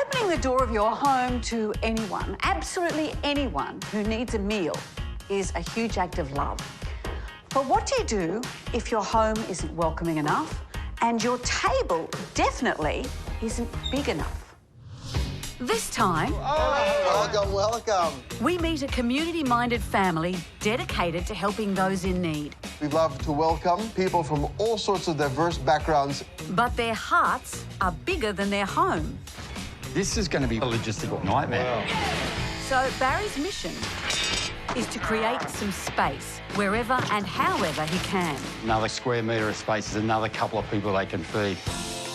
Opening the door of your home to anyone, absolutely anyone who needs a meal, is a huge act of love. But what do you do if your home isn't welcoming enough and your table definitely isn't big enough? This time, Welcome, welcome. we meet a community-minded family dedicated to helping those in need. We love to welcome people from all sorts of diverse backgrounds. But their hearts are bigger than their home. This is going to be a logistical nightmare. So Barry's mission is to create some space wherever and however he can. Another square metre of space is another couple of people they can feed.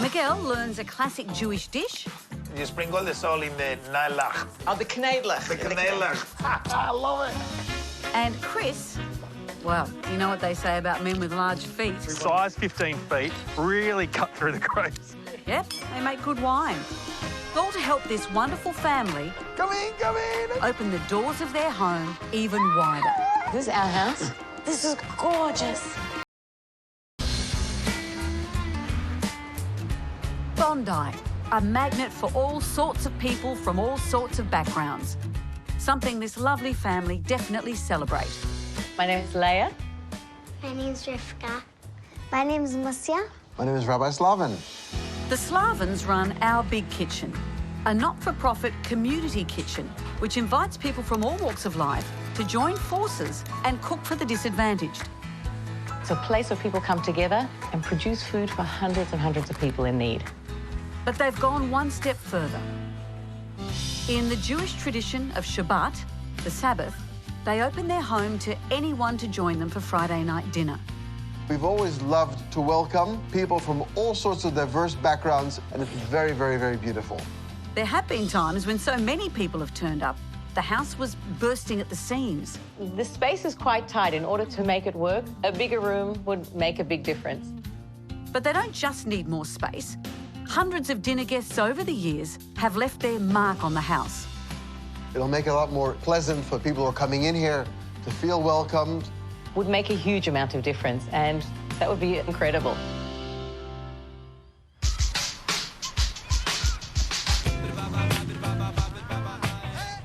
Miguel learns a classic Jewish dish. You sprinkle the salt in the nailach. Oh, the knedlach. The knedlach. I love it. And Chris, well, you know what they say about men with large feet. Size 15 feet, really cut through the grace. Yep, they make good wine. All to help this wonderful family Come in. open the doors of their home even wider. This is our house. This is gorgeous. Bondi, a magnet for all sorts of people from all sorts of backgrounds. Something this lovely family definitely celebrate. My name is Leia. My name's Rivka. My name's Musya. My name is Rabbi Slavin. The Slavins run Our Big Kitchen, a not-for-profit community kitchen which invites people from all walks of life to join forces and cook for the disadvantaged. It's a place where people come together and produce food for hundreds and hundreds of people in need. But they've gone one step further. In the Jewish tradition of Shabbat, the Sabbath, they open their home to anyone to join them for Friday night dinner. We've always loved to welcome people from all sorts of diverse backgrounds, and it's very, very, very beautiful. There have been times when so many people have turned up, the house was bursting at the seams. The space is quite tight. In order to make it work, a bigger room would make a big difference. But they don't just need more space. Hundreds of dinner guests over the years have left their mark on the house. It'll make it a lot more pleasant for people who are coming in here to feel welcomed. Would make a huge amount of difference, and that would be incredible.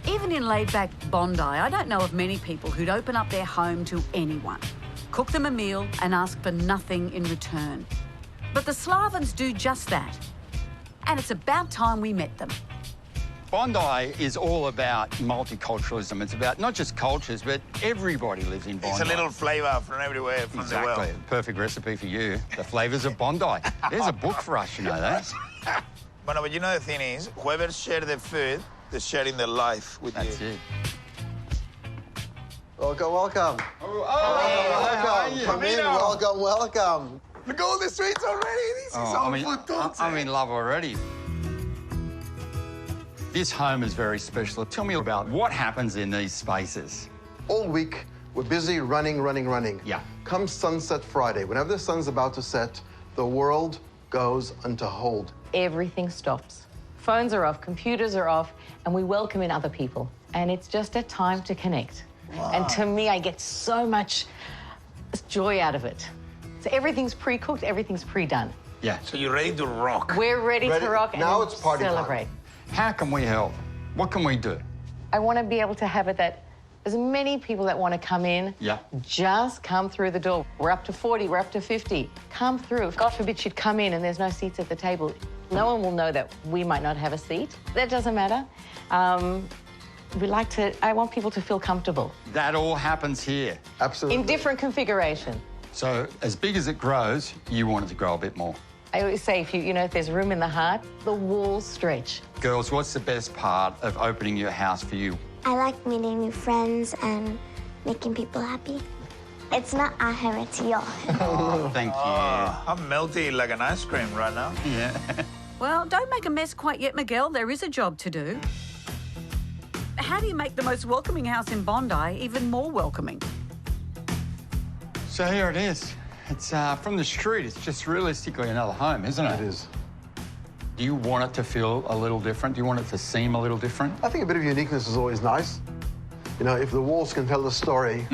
Even in laid-back Bondi, I don't know of many people who'd open up their home to anyone, cook them a meal and ask for nothing in return. But the Slavins do just that. And it's about time we met them. Bondi is all about multiculturalism. It's about not just cultures, but everybody lives in Bondi. It's a little flavour from everywhere from the world. Exactly. Perfect recipe for you. The flavours of Bondi. There's a book for us, you know that. But you know the thing is, whoever shared the food, they're sharing their life with That's you. it. Welcome, welcome. Welcome. Come in, welcome. Look at all the sweets already. This is all fantastic. I'm in love already. This home is very special. Tell me about what happens in these spaces. All week, we're busy running. Yeah. Come Sunset Friday, whenever the sun's about to set, the world goes into hold. Everything stops. Phones are off, computers are off, and we welcome in other people. And it's just a time to connect. Wow. And to me, I get so much joy out of it. So everything's pre-cooked, everything's pre-done. Yeah. So you're ready to rock. We're ready to rock Now and it's party time. celebrate. How can we help? What can we do? I want to be able to have it that as many people that want to come in, Yeah. just come through the door. We're up to 40, we're up to 50. Come through. If God forbid you'd come in and there's no seats at the table, no one will know that we might not have a seat. That doesn't matter. I want people to feel comfortable. That all happens here. Absolutely. In different configuration. So as big as it grows, you want it to grow a bit more. I always say, if there's room in the heart, the walls stretch. Girls, what's the best part of opening your house for you? I like meeting new friends and making people happy. It's not aher, it's your. Oh, thank you. I'm melting like an ice cream right now. Yeah. Well, don't make a mess quite yet, Miguel. There is a job to do. How do you make the most welcoming house in Bondi even more welcoming? So here it is. It's from the street. It's just realistically another home, isn't it? It is. Do you want it to feel a little different? Do you want it to seem a little different? I think a bit of uniqueness is always nice. You know, if the walls can tell the story,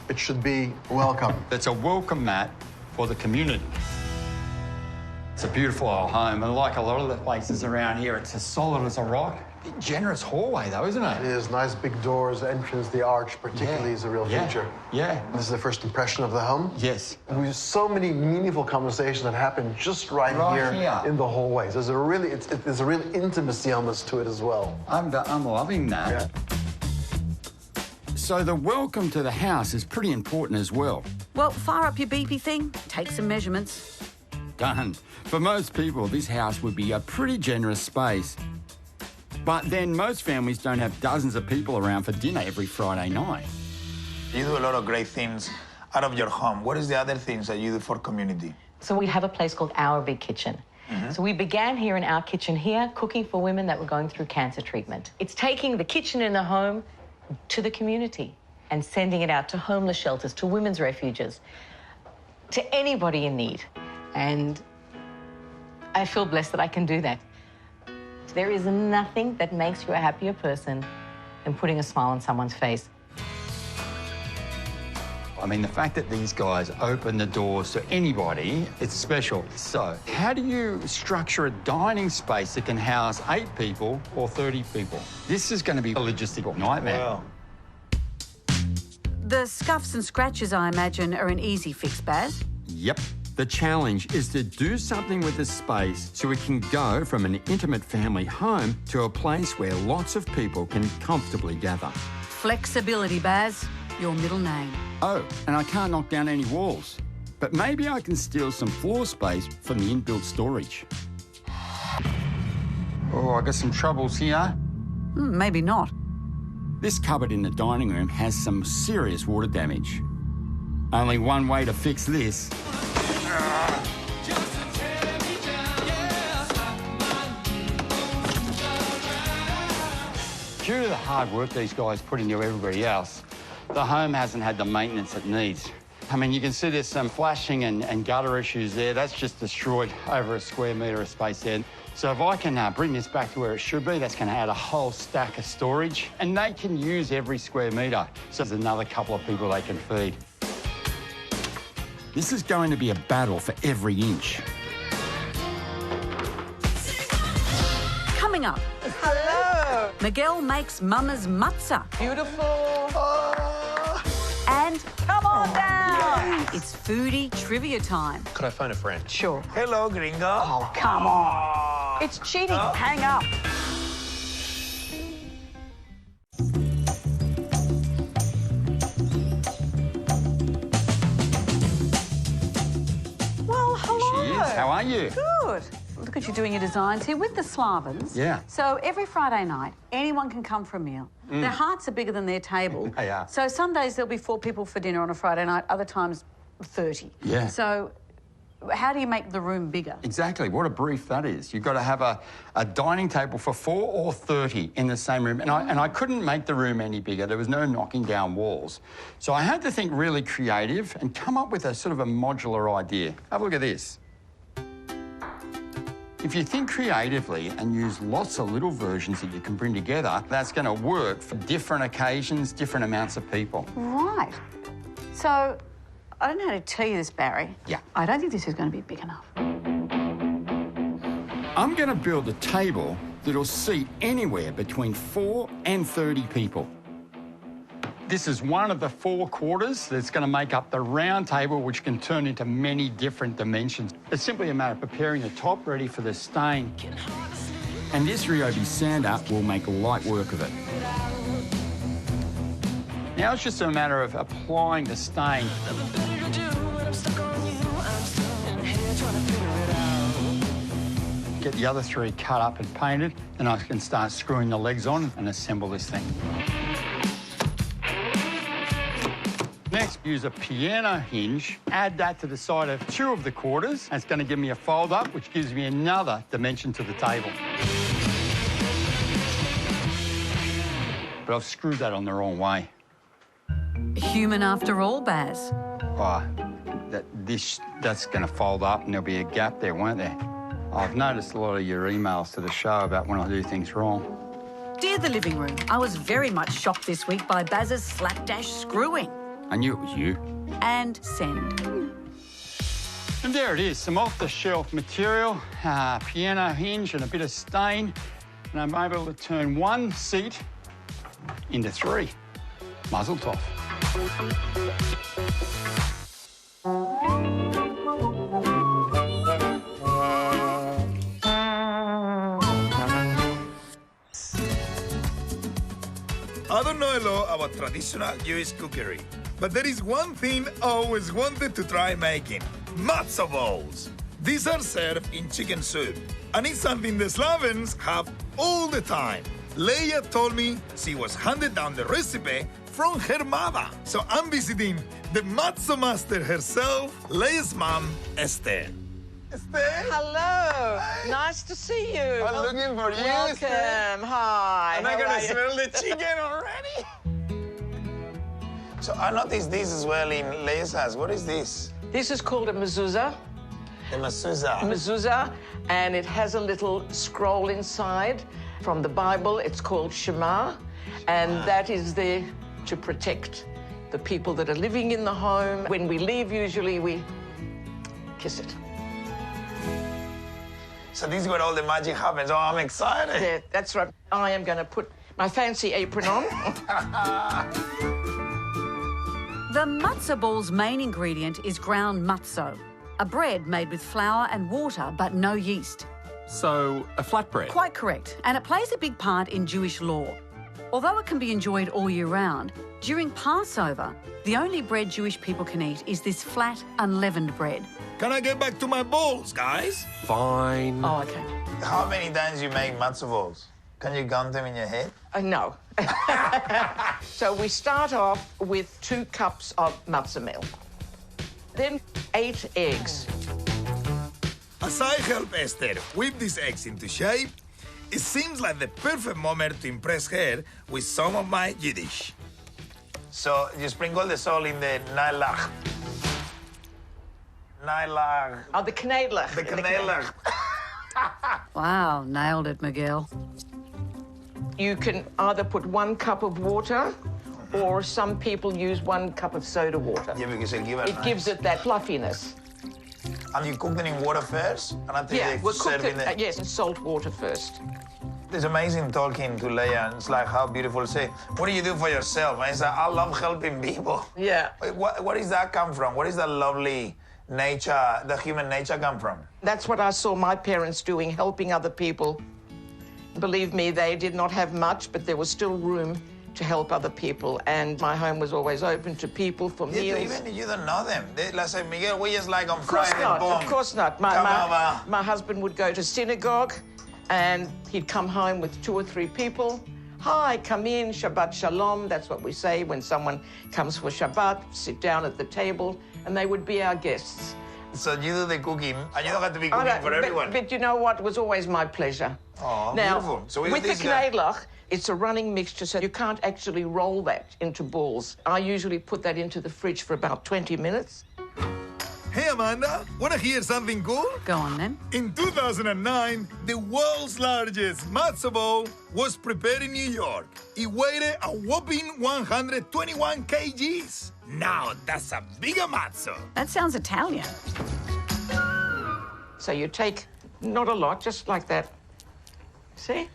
it should be welcome. That's a welcome mat for the community. It's a beautiful old home, and like a lot of the places around here, it's as solid as a rock. Generous hallway, though, isn't it? It is. Nice big doors, entrance, the arch particularly is a real feature. Yeah. This is the first impression of the home. Yes. We have so many meaningful conversations that happen just right here in the hallways. There's a really, there's a real intimacy almost to it as well. I'm loving that. Yeah. So the welcome to the house is pretty important as well. Well, fire up your beepy thing, take some measurements. Done. For most people, this house would be a pretty generous space. But then most families don't have dozens of people around for dinner every Friday night. You do a lot of great things out of your home. What is the other things that you do for community? So we have a place called Our Big Kitchen. So we began here in our kitchen here, cooking for women that were going through cancer treatment. It's taking the kitchen in the home to the community and sending it out to homeless shelters, to women's refuges, to anybody in need. And I feel blessed that I can do that. There is nothing that makes you a happier person than putting a smile on someone's face. I mean, the fact that these guys open the doors to anybody, it's special. So, how do you structure a dining space that can house 8 people or 30 people? This is going to be a logistical nightmare. Wow. The scuffs and scratches, I imagine, are an easy fix, Baz. Yep. The challenge is to do something with the space so it can go from an intimate family home to a place where lots of people can comfortably gather. Flexibility, Baz, your middle name. Oh, and I can't knock down any walls. But maybe I can steal some floor space from the inbuilt storage. Oh, I got some troubles here. Maybe not. This cupboard in the dining room has some serious water damage. Only one way to fix this. Due to the hard work these guys put into everybody else, the home hasn't had the maintenance it needs. I mean, you can see there's some flashing and gutter issues there. That's just destroyed over a square metre of space there. So if I can bring this back to where it should be, that's going to add a whole stack of storage. And they can use every square metre. So there's another couple of people they can feed. This is going to be a battle for every inch. Coming up. Hello. Miguel makes Mama's matzah. Beautiful. And Come on down. it's foodie trivia time. Could I phone a friend? Sure. Hello, gringo. Oh, come on. It's cheating. Hang up. Well, hello. She is. How are you? Good. Look at you doing your designs here with the Slavins. Yeah. So every Friday night, anyone can come for a meal. Their hearts are bigger than their table. They are. So some days there'll be 4 people for dinner on a Friday night, other times 30. Yeah. So how do you make the room bigger? Exactly. What a brief that is. You've got to have a dining table for 4 or 30 in the same room. And I couldn't make the room any bigger. There was no knocking down walls. So I had to think really creative and come up with a sort of a modular idea. Have a look at this. If you think creatively and use lots of little versions that you can bring together, that's going to work for different occasions, different amounts of people. Right. So I don't know how to tell you this, Barry. Yeah. I don't think this is going to be big enough. I'm going to build a table that'll seat anywhere between 4 and 30 people. This is one of the 4 quarters that's going to make up the round table, which can turn into many different dimensions. It's simply a matter of preparing the top ready for the stain. And this Ryobi sander will make light work of it. Now it's just a matter of applying the stain. Get the other 3 cut up and painted, and I can start screwing the legs on and assemble this thing. Next, use a piano hinge, add that to the side of 2 of the quarters. That's going to give me a fold up, which gives me another dimension to the table. But I've screwed that on the wrong way. Human after all, Baz. Oh, that's going to fold up and there'll be a gap there, won't there? I've noticed a lot of your emails to the show about when I do things wrong. Dear the living room, I was very much shocked this week by Baz's slapdash screwing. I knew it was you. And send. And there it is, some off-the-shelf material, piano hinge and a bit of stain. And I'm able to turn one seat into three. Mazel tov. I don't know a lot about traditional Jewish cookery, but there is one thing I always wanted to try making: matzo balls. These are served in chicken soup, and it's something the Slavins have all the time. Leia told me she was handed down the recipe from her mother, so I'm visiting the matzo master herself, Leia's mom, Esther. Esther? Hello. Nice to see you. I'm looking for you, Welcome. Esther. Hi. Am I How gonna are you? smell the chicken already? So I noticed this as well in Leia's house. What is this? This is called a mezuzah. The mezuzah. Mezuzah, and it has a little scroll inside from the Bible. It's called Shema, and that is there to protect the people that are living in the home. When we leave, usually we kiss it. So this is where all the magic happens. Oh, I'm excited. There, that's right. I am going to put my fancy apron on. The matzo ball's main ingredient is ground matzo, a bread made with flour and water but no yeast. So, a flatbread? Quite correct, and it plays a big part in Jewish law. Although it can be enjoyed all year round, during Passover, the only bread Jewish people can eat is this flat, unleavened bread. Can I get back to my balls, guys? Fine. Oh, okay. How many times you make matzo balls? Can you count them in your head? No. So we start off with 2 cups of matzah meal. Then 8 eggs. As I help Esther whip these eggs into shape, it seems like the perfect moment to impress her with some of my Yiddish. So you sprinkle the salt in the nailach. Nailach. Oh, the knedler. The knedler. Wow, nailed it, Miguel. You can either put 1 cup of water, or some people use 1 cup of soda water. Yeah, because it gives it that fluffiness. And you cook them in water first? And after Yeah, you we'll serve cook in it, yes, in salt water first. It's amazing talking to Leia, and it's like how beautiful. Say, what do you do for yourself? And it's like, I love helping people. Yeah. Where does that come from? Where does that lovely nature, the human nature come from? That's what I saw my parents doing, helping other people. Believe me, they did not have much, but there was still room to help other people. And my home was always open to people for meals. Even if you don't know them. Let's say, Miguel, we just like on Of course Friday. not, Boom. of course not. Come over. My husband would go to synagogue, and he'd come home with 2 or 3 people. Hi, come in, Shabbat Shalom. That's what we say when someone comes for Shabbat, sit down at the table, and they would be our guests. So you do the cooking, and you don't have to be cooking for everyone. But you know what? It was always my pleasure. Oh, now, beautiful. So we with got the this guy. knedlach, it's a running mixture, so you can't actually roll that into balls. I usually put that into the fridge for about 20 minutes. Hey, Amanda, want to hear something cool? Go on then. In 2009, the world's largest matzo ball was prepared in New York. It weighed a whopping 121 kgs. Now that's a bigger matzo. That sounds Italian. So you take, not a lot, just like that. See?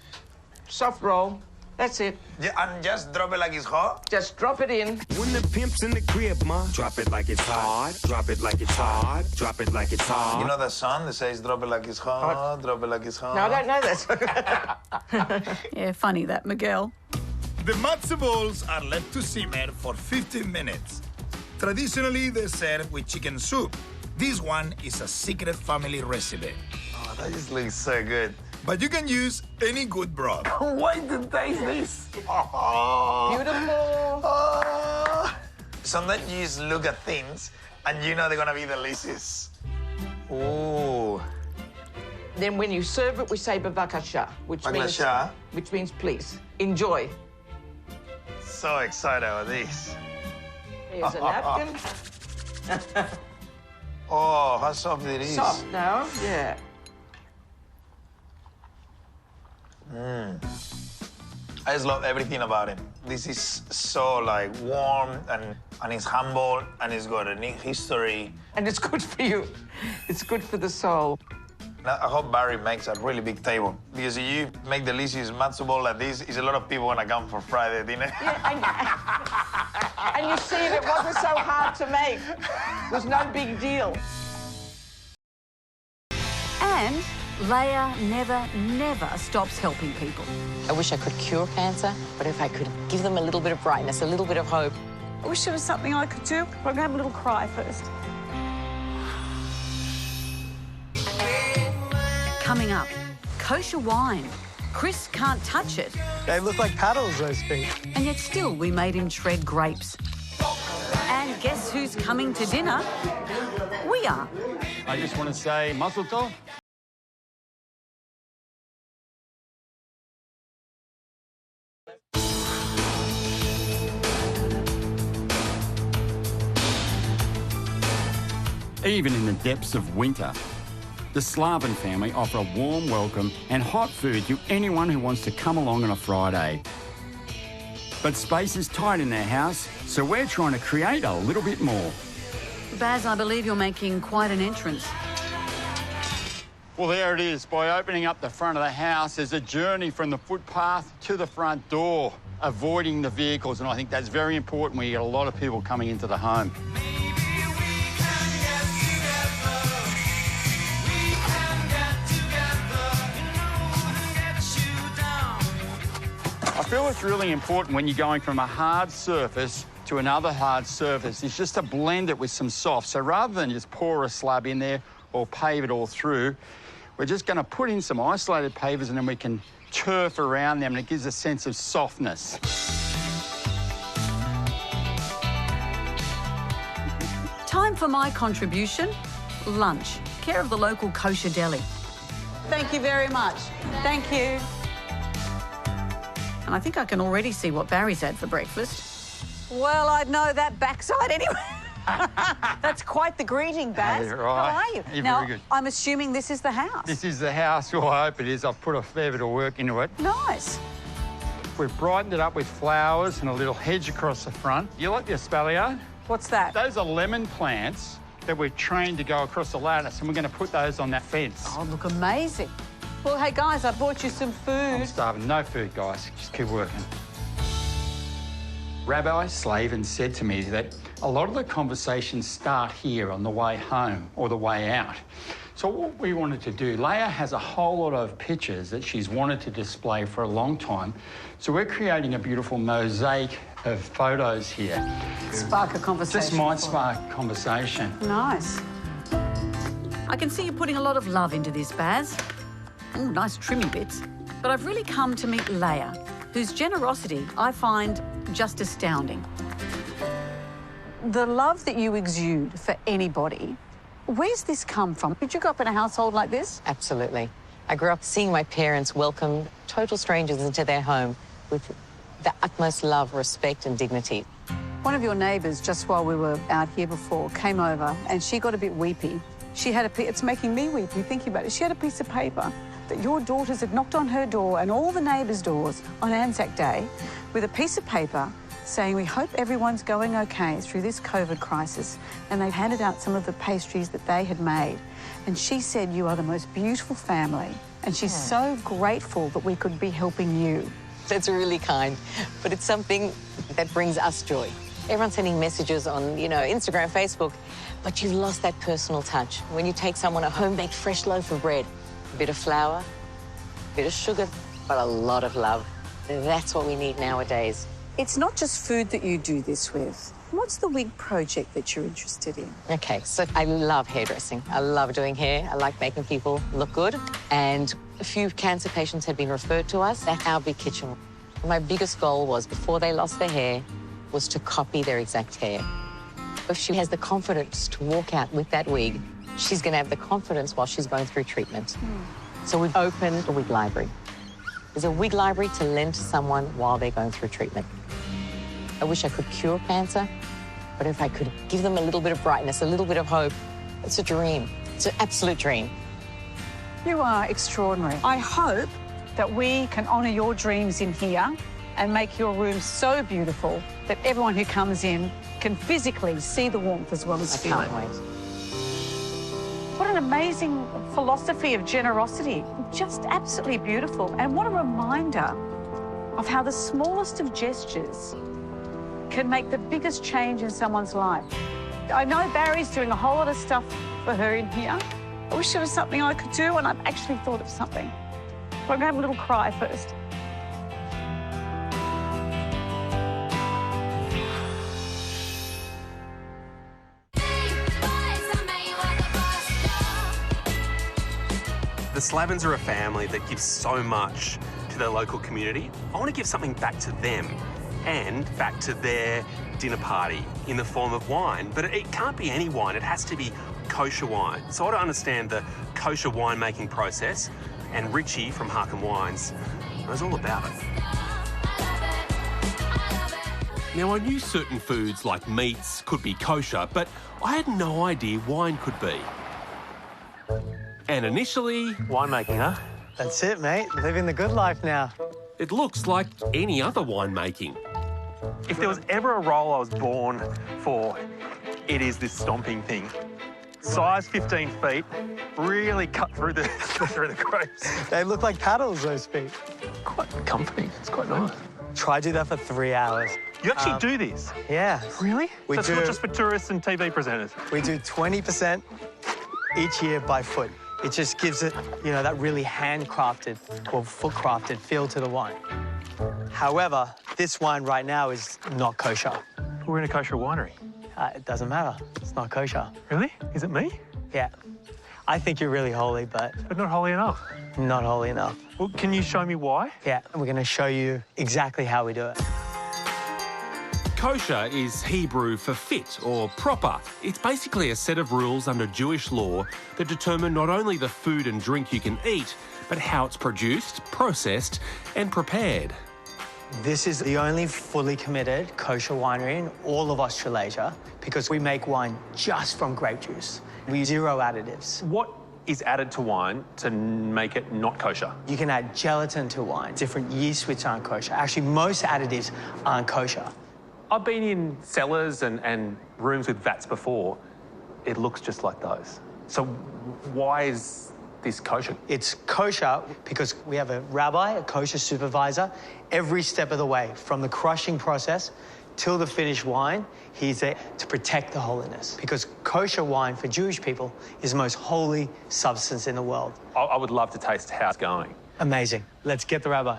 Soft roll. That's it. Yeah, and just drop it like it's hot. Just drop it in. When the pimp's in the crib, ma, drop it like it's hot. Drop it like it's hot. Drop it like it's hot. You know that song that says drop it like it's hot, drop it like it's hot? No, I don't know that. Yeah, funny that, Miguel. The matzo balls are left to simmer for 15 minutes. Traditionally, they're served with chicken soup. This one is a secret family recipe. Oh, that just looks so good. But you can use any good broth. Wait to taste this. Oh. Beautiful. Oh. Sometimes you just look at things and you know they're gonna be delicious. Ooh. Then when you serve it, we say bavakasha, Bavakasha? which means please. Enjoy. So excited about this. Here's a napkin. Oh, how soft it is. Soft now, yeah. I just love everything about it. This is so like warm and it's humble and it's got a neat history. And it's good for you. It's good for the soul. Now, I hope Barry makes a really big table, because if you make delicious matzo ball like this, is a lot of people want to come for Friday dinner. Yeah, and you see, it wasn't so hard to make. It was no big deal. And Leah never stops helping people. I wish I could cure cancer, but if I could give them a little bit of brightness, a little bit of hope. I wish there was something I could do, but I'm going to have a little cry first. Coming up, kosher wine. Chris can't touch it. They look like paddles, those feet. And yet still we made him shred grapes. And guess who's coming to dinner? We are. I just want to say mazel tov. Even in the depths of winter, the Slavin family offer a warm welcome and hot food to anyone who wants to come along on a Friday. But space is tight in their house, so we're trying to create a little bit more. Baz, I believe you're making quite an entrance. Well, there it is. By opening up the front of the house, there's a journey from the footpath to the front door, avoiding the vehicles, and I think that's very important when you get a lot of people coming into the home. I feel it's really important when you're going from a hard surface to another hard surface is just to blend it with some soft. So rather than just pour a slab in there or pave it all through, we're just going to put in some isolated pavers and then we can turf around them and it gives a sense of softness. Time for my contribution, lunch. Care of the local kosher deli. Thank you very much. Thank you. And I think I can already see what Barry's had for breakfast. Well, I'd know that backside anyway. That's quite the greeting, Baz. Hey, right. How are you? You're now, very good. I'm assuming this is the house. This is the house. Well, I hope it is. I've put a fair bit of work into it. Nice. We've brightened it up with flowers and a little hedge across the front. You like the espalier? What's that? Those are lemon plants that we're trained to go across the lattice, and we're going to put those on that fence. Oh, look amazing. Well, hey, guys, I bought you some food. I'm starving. No food, guys. Just keep working. Rabbi Slavin said to me that a lot of the conversations start here on the way home or the way out. So what we wanted to do, Leah has a whole lot of pictures that she's wanted to display for a long time. So we're creating a beautiful mosaic of photos here. Spark a conversation. This might spark conversation. Nice. I can see you putting a lot of love into this, Baz. Ooh, nice trimmy bits. But I've really come to meet Leah, whose generosity I find just astounding. The love that you exude for anybody, where's this come from? Did you grow up in a household like this? Absolutely. I grew up seeing my parents welcome total strangers into their home with the utmost love, respect and dignity. One of your neighbours, just while we were out here before, came over and she got a bit weepy. She had it's making me weepy thinking about it. She had a piece of paper that your daughters had knocked on her door and all the neighbours' doors on Anzac Day with a piece of paper saying, we hope everyone's going okay through this COVID crisis. And they handed out some of the pastries that they had made. And she said, you are the most beautiful family. And she's so grateful that we could be helping you. That's really kind, but it's something that brings us joy. Everyone's sending messages on, you know, Instagram, Facebook, but you've lost that personal touch. When you take someone a home-baked fresh loaf of bread, a bit of flour, a bit of sugar, but a lot of love. That's what we need nowadays. It's not just food that you do this with. What's the wig project that you're interested in? Okay, so I love hairdressing. I love doing hair. I like making people look good. And a few cancer patients have been referred to us. That's our big kitchen. My biggest goal was, before they lost their hair, was to copy their exact hair. If she has the confidence to walk out with that wig, she's going to have the confidence while she's going through treatment. So we've opened a wig library. There's a wig library to lend to someone while they're going through treatment. I wish I could cure cancer, but if I could give them a little bit of brightness, a little bit of hope, it's a dream. It's an absolute dream. You are extraordinary. I hope that we can honour your dreams in here and make your room so beautiful that everyone who comes in can physically see the warmth as well as feel it. I can't wait. What an amazing philosophy of generosity. Just absolutely beautiful. And what a reminder of how the smallest of gestures can make the biggest change in someone's life. I know Barry's doing a whole lot of stuff for her in here. I wish there was something I could do, and I've actually thought of something. But I'm going to have a little cry first. The Slavins are a family that gives so much to their local community. I want to give something back to them and back to their dinner party in the form of wine. But it can't be any wine, it has to be kosher wine. So I want to understand the kosher winemaking process, and Richie from Harkin Wines knows all about it. Now, I knew certain foods like meats could be kosher, but I had no idea wine could be. And initially... Winemaking, huh? That's it, mate. Living the good life now. It looks like any other winemaking. If there was ever a role I was born for, it is this stomping thing. Size 15 feet, really cut through the through the grapes. They look like paddles, those feet. Quite comforting. It's quite nice. Try to do that for 3 hours. You actually do this? Yeah. Really? We so it's not just for tourists and TV presenters? We do 20% each year by foot. It just gives it, you know, that really handcrafted or foot-crafted feel to the wine. However, this wine right now is not kosher. We're in a kosher winery. It doesn't matter. It's not kosher. Really? Is it me? Yeah. I think you're really holy, but... But not holy enough? Not holy enough. Well, can you show me why? Yeah, and we're going to show you exactly how we do it. Kosher is Hebrew for fit or proper. It's basically a set of rules under Jewish law that determine not only the food and drink you can eat, but how it's produced, processed, and prepared. This is the only fully committed kosher winery in all of Australasia because we make wine just from grape juice. We use 0 additives. What is added to wine to make it not kosher? You can add gelatin to wine, different yeasts which aren't kosher. Actually, most additives aren't kosher. I've been in cellars and rooms with vats before. It looks just like those. So why is this kosher? It's kosher because we have a rabbi, a kosher supervisor, every step of the way, from the crushing process till the finished wine. He's there to protect the holiness because kosher wine for Jewish people is the most holy substance in the world. I would love to taste how it's going. Amazing. Let's get the rabbi.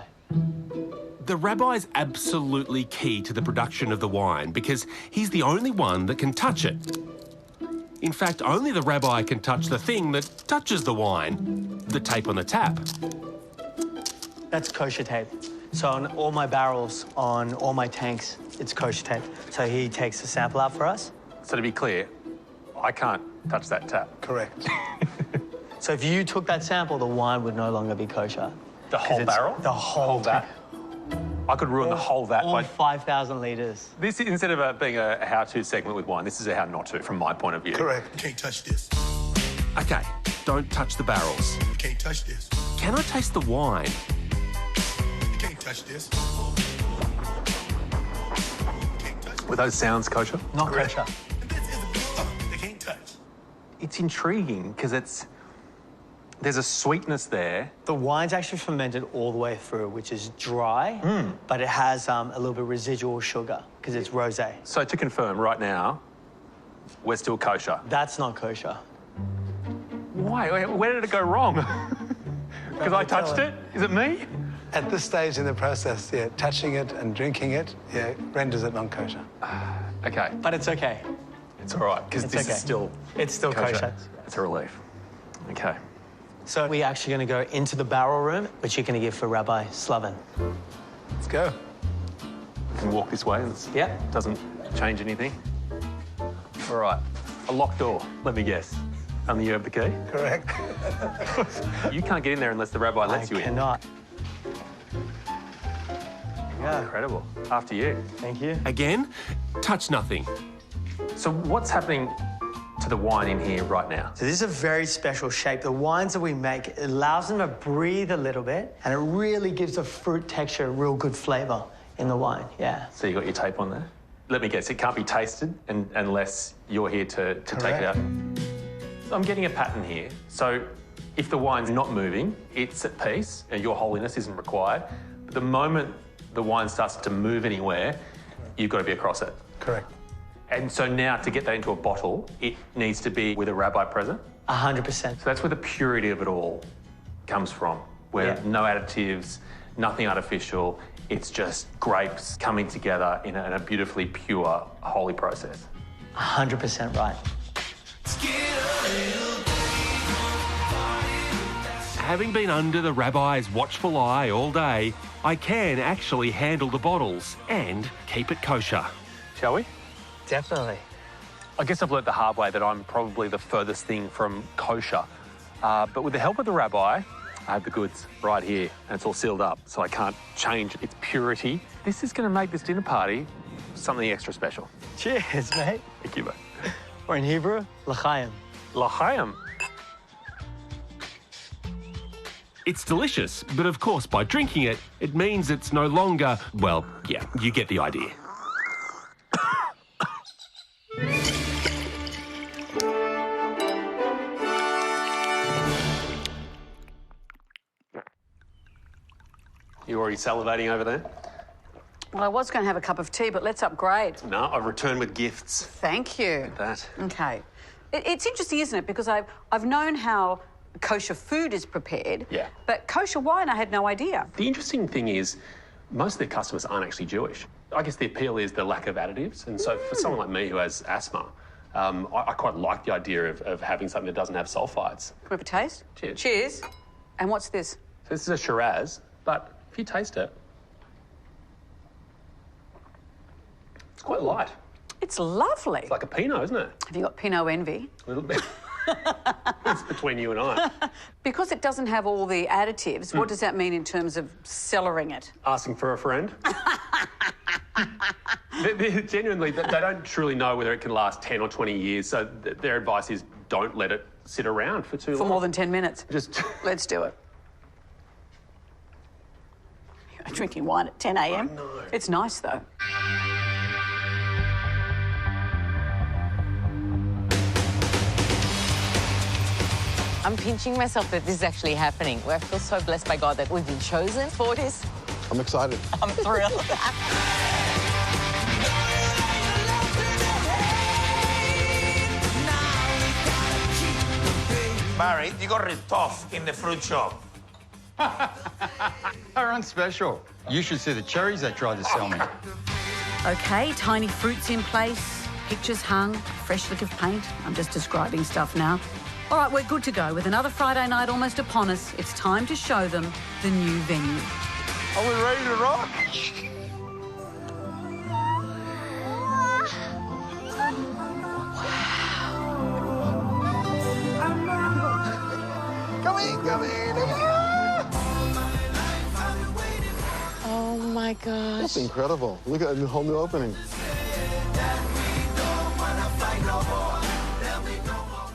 The rabbi is absolutely key to the production of the wine because he's the only one that can touch it. In fact, only the rabbi can touch the thing that touches the wine, the tape on the tap. That's kosher tape. So on all my barrels, on all my tanks, it's kosher tape. So he takes the sample out for us. So to be clear, I can't touch that tap. Correct. So if you took that sample, the wine would no longer be kosher. The whole barrel? The whole vat? I could ruin the whole vat. All 5,000 litres. This, instead of being a how-to segment with wine, this is a how not to, from my point of view. Correct. You can't touch this. OK, don't touch the barrels. You can't touch this. Can I taste the wine? You can't touch this. Were those sounds kosher? Not kosher. They can't touch. It's intriguing because there's a sweetness there. The wine's actually fermented all the way through, which is dry, but it has a little bit of residual sugar because it's rosé. So to confirm, right now, we're still kosher. That's not kosher. Why? Where did it go wrong? Because I touched it? Is it me? At this stage in the process, yeah, touching it and drinking it, yeah, renders it non-kosher. OK. But it's OK. It's all right, because this is still... It's still kosher. It's a relief. OK. So we're actually going to go into the barrel room, which you're going to give for Rabbi Slavin. Let's go. We can walk this way. Yeah. Doesn't change anything. All right. A locked door, let me guess. Only you have the key? Correct. You can't get in there unless the rabbi lets you in. I cannot. Yeah. Incredible. After you. Thank you. Again, touch nothing. So what's happening to the wine in here right now? So this is a very special shape. The wines that we make, it allows them to breathe a little bit, and it really gives the fruit texture a real good flavour in the wine, yeah. So you got your tape on there? Let me guess, it can't be tasted unless you're here to take it out. I'm getting a pattern here. So if the wine's not moving, it's at peace, and Your Holiness isn't required. But the moment the wine starts to move anywhere, you've got to be across it. Correct. And so now to get that into a bottle, it needs to be with a rabbi present. 100%. So that's where the purity of it all comes from, where no additives, nothing artificial. It's just grapes coming together in a beautifully pure, holy process. 100% right. Having been under the rabbi's watchful eye all day, I can actually handle the bottles and keep it kosher. Shall we? Definitely. I guess I've learnt the hard way that I'm probably the furthest thing from kosher. But with the help of the rabbi, I have the goods right here, and it's all sealed up, so I can't change its purity. This is going to make this dinner party something extra special. Cheers, mate. Thank you, mate. Or in Hebrew, l'chaim. L'chaim. It's delicious, but of course, by drinking it, it means it's no longer, well, yeah, you get the idea. You already salivating over there? Well, I was going to have a cup of tea, but let's upgrade. No, I've returned with gifts. Thank you. Look at that. Okay. It's interesting, isn't it? Because I've known how kosher food is prepared. Yeah. But kosher wine, I had no idea. The interesting thing is, most of their customers aren't actually Jewish. I guess the appeal is the lack of additives. And so for someone like me who has asthma, I quite like the idea of having something that doesn't have sulfides. Can we have a taste? Cheers. Cheers. And what's this? So this is a Shiraz, but if you taste it, it's quite light. It's lovely. It's like a Pinot, isn't it? Have you got Pinot envy? A little bit. It's between you and I. Because it doesn't have all the additives, what does that mean in terms of cellaring it? Asking for a friend. Genuinely, they don't truly know whether it can last 10 or 20 years, so their advice is don't let it sit around for too long. For more than 10 minutes. Just Let's do it. You're drinking wine at 10 a.m? I know. It's nice, though. I'm pinching myself that this is actually happening. I feel so blessed by God that we've been chosen for this. I'm excited. I'm thrilled. Barry, you got ripped off in the fruit shop. They're unspecial. You should see the cherries they tried to sell me. OK, tiny fruits in place, pictures hung, fresh lick of paint. I'm just describing stuff now. All right, we're good to go. With another Friday night almost upon us, it's time to show them the new venue. Are we ready to rock? Come in. Oh, my gosh. That's incredible. Look at the whole new opening.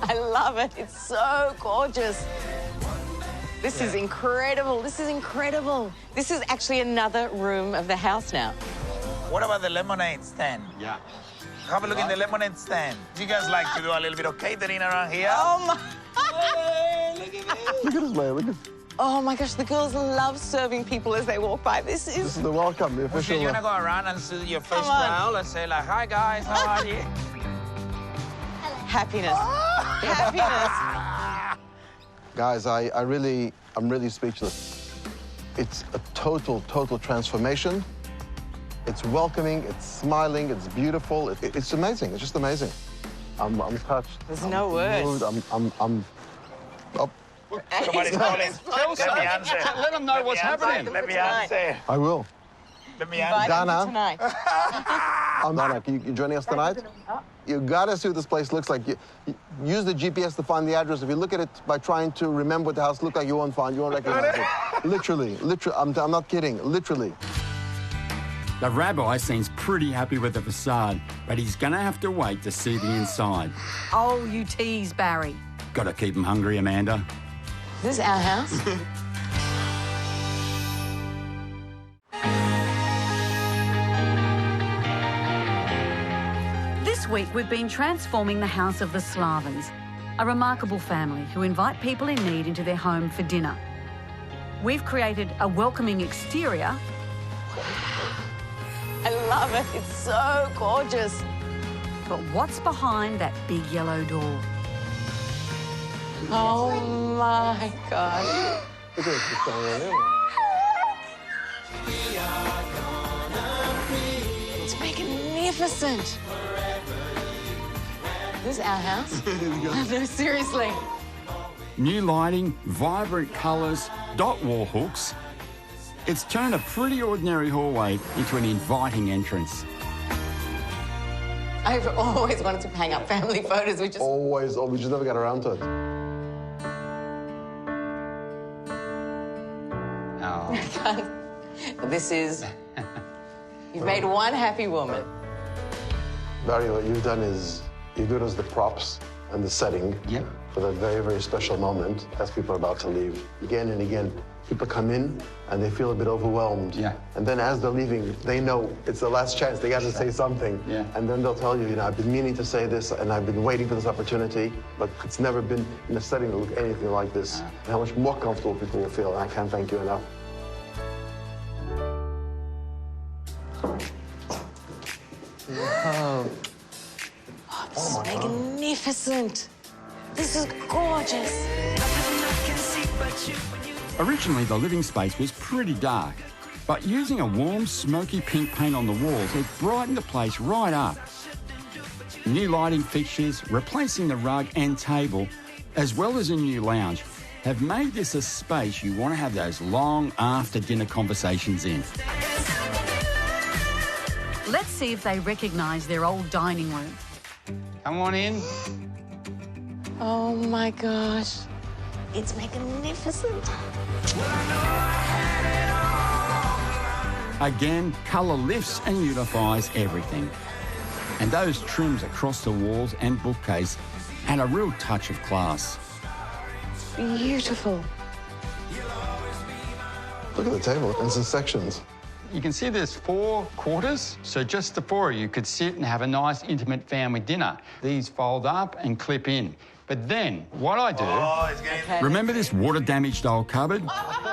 I love it. It's so gorgeous. This is incredible. This is incredible. This is actually another room of the house now. What about the lemonade stand? Yeah. Have a look in the lemonade stand. Do you guys like to do a little bit of catering around here? Oh, my... Look at this. Look at this, man. Look at this. Oh, my gosh, the girls love serving people as they walk by. This This is the welcome, the official. Okay, you want to go around and see your first Come on. crowd? Let's say, like, hi, guys, how are you? Happiness. Happiness. Guys, I'm really speechless. It's a total transformation. It's welcoming, it's smiling, it's beautiful. It's amazing. It's just amazing. I'm touched. There's no words. I'm oh, Somebody's calling. Let me answer. Let them know what's happening. Let me answer. I will. Let me Invite answer. them Dana. tonight. Dana, you joining us tonight? You gotta see what this place looks like. You use the GPS to find the address. If you look at it by trying to remember what the house looked like, you won't recognize it. Literally, I'm not kidding, literally. The rabbi seems pretty happy with the facade, but he's gonna have to wait to see the inside. Oh, you tease, Barry. Gotta keep him hungry, Amanda. This is our house. This week, we've been transforming the house of the Slavins. a remarkable family who invite people in need into their home for dinner. We've created a welcoming exterior. I love it. It's so gorgeous. But what's behind that big yellow door? Oh my God. It's magnificent. This is our house? No, seriously. New lighting, vibrant colours, dot wall hooks. It's turned a pretty ordinary hallway into an inviting entrance. I've always wanted to hang up family photos. We just We just never got around to it. Oh. This is... You've made one happy woman. Barry, what you've done is you've given us the props and the setting for that very, very special moment as people are about to leave. Again and again, people come in and they feel a bit overwhelmed. Yeah. And then as they're leaving, they know it's the last chance. They got to say something. Yeah. And then they'll tell you, I've been meaning to say this and I've been waiting for this opportunity, but it's never been in a setting that looked anything like this. And how much more comfortable people will feel. And I can't thank you enough. Oh, this is magnificent. This is gorgeous. Originally, the living space was pretty dark, but using a warm, smoky pink paint on the walls, it brightened the place right up. New lighting fixtures, replacing the rug and table, as well as a new lounge, have made this a space you want to have those long after-dinner conversations in. Let's see if they recognise their old dining room. Come on in. Oh my gosh. It's magnificent. Again, colour lifts and unifies everything. And those trims across the walls and bookcase add a real touch of class. Beautiful. Look at the table. It's in sections. You can see there's 4 quarters, so just the 4 of you could sit and have a nice intimate family dinner. These fold up and clip in. But then, what I do... Remember this water-damaged old cupboard?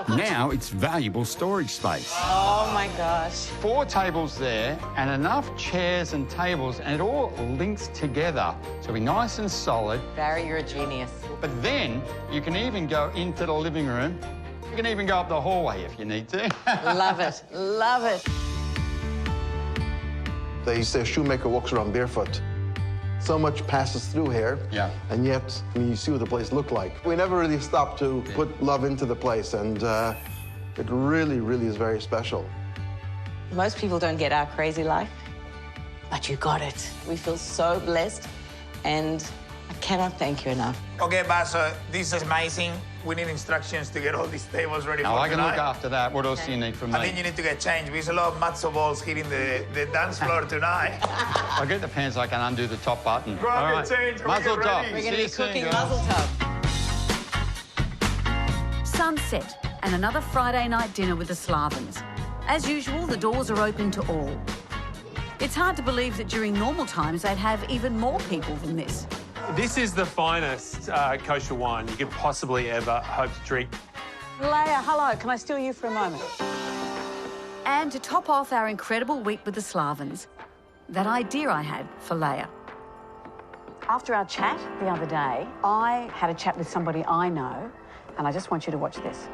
Now it's valuable storage space. Oh my gosh. 4 tables there and enough chairs and tables, and it all links together. So it'll be nice and solid. Barry, you're a genius. But then you can even go into the living room. You can even go up the hallway if you need to. Love it. Love it. They say a shoemaker walks around barefoot. So much passes through here, and yet you see what the place looked like. We never really stopped to put love into the place, and it really, really is very special. Most people don't get our crazy life, but you got it. We feel so blessed, and I cannot thank you enough. Okay, Basso, this is amazing. We need instructions to get all these tables ready for I can tonight. look after that. What else do you need from me? I think you need to get changed. There's a lot of matzo balls hitting the dance floor tonight. I'll get the pants, I can undo the top button. Grab your change, we're Muzzle getting top. ready. We're going to be See you cooking soon, girls. muzzle top. Sunset and another Friday night dinner with the Slavins. As usual, the doors are open to all. It's hard to believe that during normal times they'd have even more people than this. This is the finest kosher wine you could possibly ever hope to drink. Leia, hello. Can I steal you for a moment? And to top off our incredible week with the Slavins, that idea I had for Leia. After our chat the other day, I had a chat with somebody I know, and I just want you to watch this.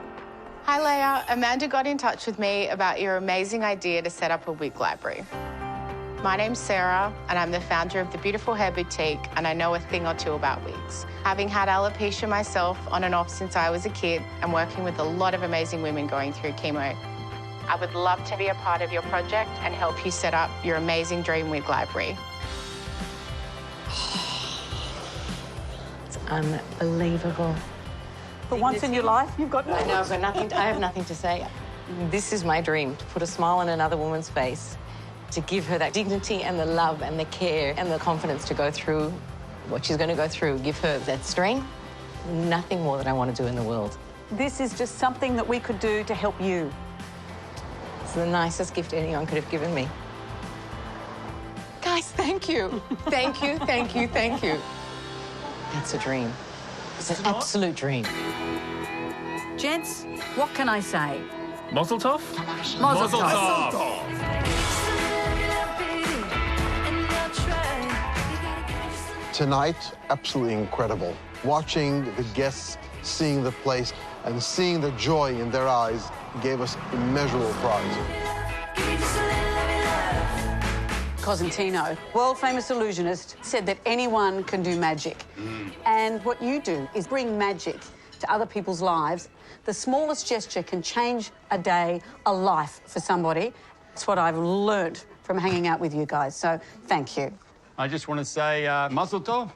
Hi, Leia. Amanda got in touch with me about your amazing idea to set up a wig library. My name's Sarah, and I'm the founder of the Beautiful Hair Boutique, and I know a thing or two about wigs. Having had alopecia myself on and off since I was a kid, and working with a lot of amazing women going through chemo, I would love to be a part of your project and help you set up your amazing dream wig library. It's unbelievable. For once in your life, you've got I know, but nothing. I have nothing to say. This is my dream, to put a smile on another woman's face, to give her that dignity and the love and the care and the confidence to go through what she's going to go through, give her that strength. Nothing more that I want to do in the world. This is just something that we could do to help you. It's the nicest gift anyone could have given me. Guys, thank you. Thank you, thank you, thank you. That's a dream. It's an absolute dream. Gents, what can I say? Mazel tov? Mazel tov. Tonight, absolutely incredible. Watching the guests, seeing the place, and seeing the joy in their eyes gave us immeasurable pride. Cosentino, world-famous illusionist, said that anyone can do magic. And what you do is bring magic to other people's lives. The smallest gesture can change a day, a life for somebody. That's what I've learned from hanging out with you guys, so thank you. I just want to say mazel tov.